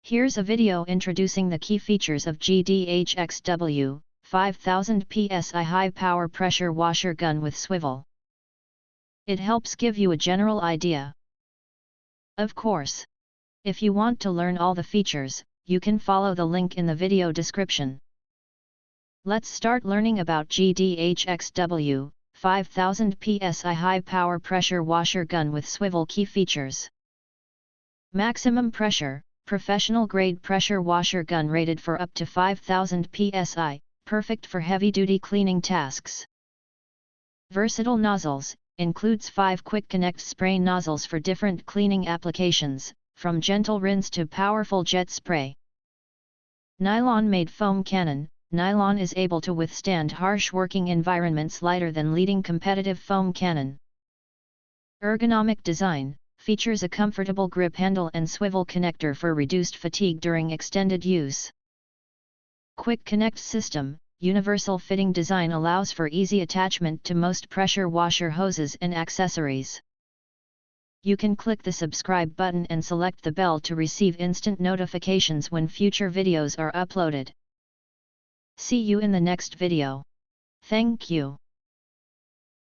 Here's a video introducing the key features of GDHXW, 5000 PSI high power pressure washer gun with swivel. It helps give you a general idea. Of course, if you want to learn all the features, you can follow the link in the video description. Let's start learning about GDHXW, 5000 PSI high power pressure washer gun with swivel. Key features: maximum pressure, professional grade pressure washer gun rated for up to 5000 PSI, perfect for heavy duty cleaning tasks. Versatile nozzles, includes 5 quick connect spray nozzles for different cleaning applications, from gentle rinse to powerful jet spray. Nylon made foam cannon. Nylon is able to withstand harsh working environments, lighter than leading competitive foam cannon. Ergonomic design, features a comfortable grip handle and swivel connector for reduced fatigue during extended use. Quick connect system, universal fitting design allows for easy attachment to most pressure washer hoses and accessories. You can click the subscribe button and select the bell to receive instant notifications when future videos are uploaded. See you in the next video. Thank you.